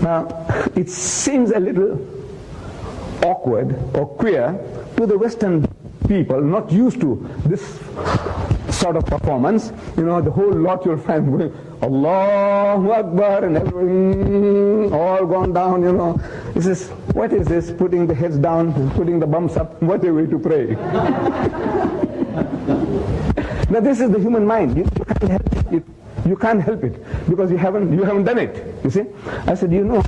Now, it seems a little awkward or queer to the Western people not used to this sort of performance. You know, the whole lot you'll find going, Allahu Akbar, and everyone all gone down, you know. This is, what is this? Putting the heads down, putting the bumps up. What a way to pray. Now this is the human mind. You can't help it. You can't help it because you haven't done it. You see? I said, you know,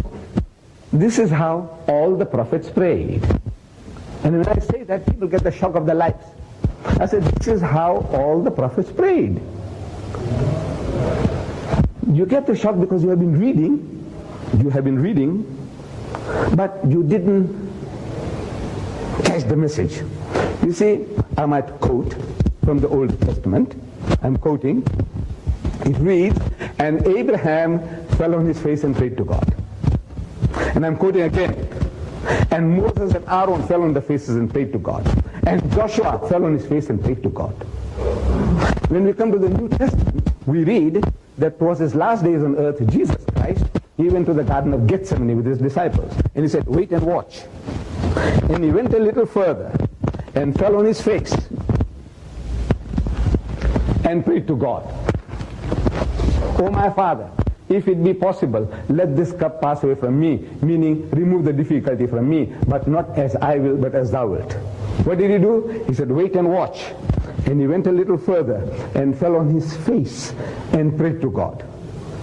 this is how all the prophets prayed. And when I say that, people get the shock of their lives. I said, this is how all the prophets prayed. You get the shock because you have been reading, but you didn't catch the message. You see, I might quote from the Old Testament. I'm quoting. It reads, and Abraham fell on his face and prayed to God. And I'm quoting again. And Moses and Aaron fell on their faces and prayed to God. And Joshua fell on his face and prayed to God. When we come to the New Testament, we read that was his last days on earth, Jesus Christ, he went to the Garden of Gethsemane with his disciples. And he said, wait and watch. And he went a little further and fell on his face and prayed to God. Oh my Father, if it be possible, let this cup pass away from me, meaning remove the difficulty from me, but not as I will, but as thou wilt. What did he do? He said, wait and watch. And he went a little further and fell on his face and prayed to God.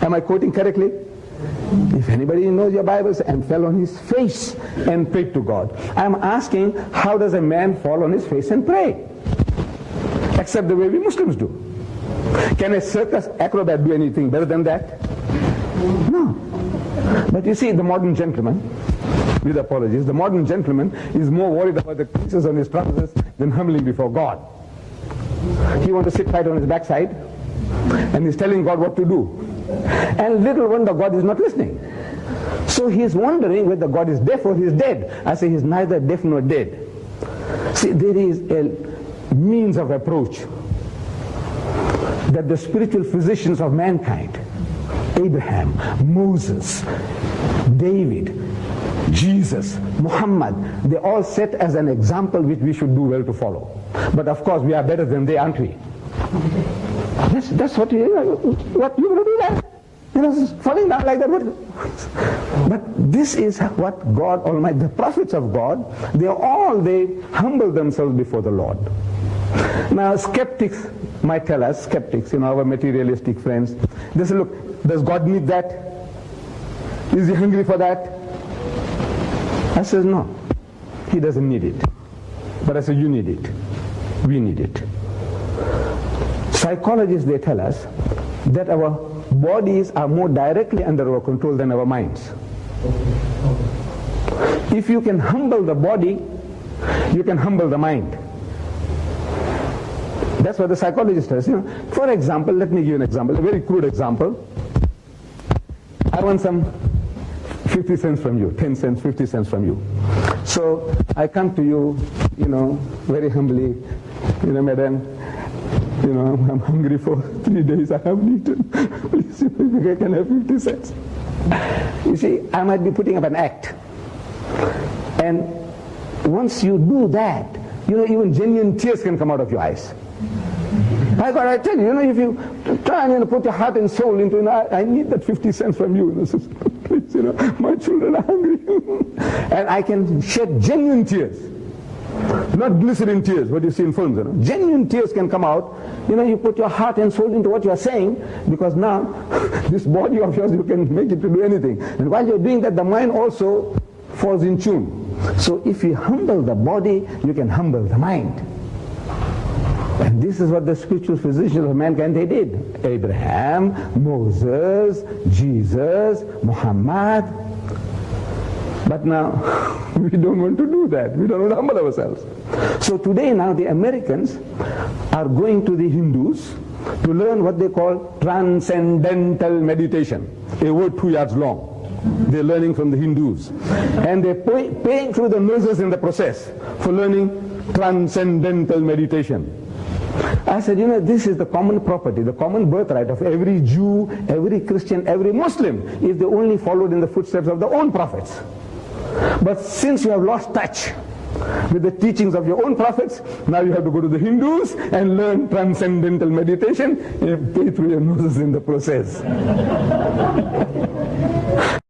Am I quoting correctly? If anybody knows your Bibles, and fell on his face and prayed to God. I'm asking, how does a man fall on his face and pray? Except the way we Muslims do. Can a circus acrobat do anything better than that? No. But you see, the modern gentleman, with apologies, the modern gentleman is more worried about the creases on his trousers than humbling before God. He wants to sit right on his backside, and he's telling God what to do. And little wonder God is not listening. So he's wondering whether God is deaf or he's dead. I say he's neither deaf nor dead. See, there is a means of approach that the spiritual physicians of mankind, Abraham, Moses, David, Jesus, Muhammad, they all set as an example which we should do well to follow. But of course we are better than they, aren't we? That's what you going to do that? You know, falling down like that. But this is what God Almighty, the prophets of God, they humble themselves before the Lord. Now skeptics might tell us, skeptics, you know, our materialistic friends, they say, look, does God need that? Is he hungry for that? I says, no, he doesn't need it. But I say, you need it. We need it. Psychologists, they tell us that our bodies are more directly under our control than our minds. If you can humble the body, you can humble the mind. That's what the psychologist says. You know, for example, let me give you an example, a very crude example. I want some 50 cents from you, 10 cents, 50 cents from you. So I come to you, you know, very humbly, you know, madam, you know, I'm hungry for 3 days, I haven't eaten. Please, if I can have 50 cents. You see, I might be putting up an act. And once you do that, you know, even genuine tears can come out of your eyes. My God, I tell you, you know, if you try and, you know, put your heart and soul into, you know, I need that 50 cents from you, you know, so please, you know, my children are hungry. And I can shed genuine tears. Not glycerin tears, what you see in films, you know. Genuine tears can come out. You know, you put your heart and soul into what you are saying, because now, this body of yours, you can make it to do anything. And while you're doing that, the mind also falls in tune. So if you humble the body, you can humble the mind. And this is what the spiritual physicians of mankind, they did. Abraham, Moses, Jesus, Muhammad. But now, we don't want to do that. We don't want to humble ourselves. So today now the Americans are going to the Hindus to learn what they call transcendental meditation. A word 2 yards long. They're learning from the Hindus. And they're paying through the noses in the process for learning transcendental meditation. I said, you know, this is the common property, the common birthright of every Jew, every Christian, every Muslim, if they only followed in the footsteps of their own prophets. But since you have lost touch with the teachings of your own prophets, now you have to go to the Hindus and learn transcendental meditation and pay through your noses in the process.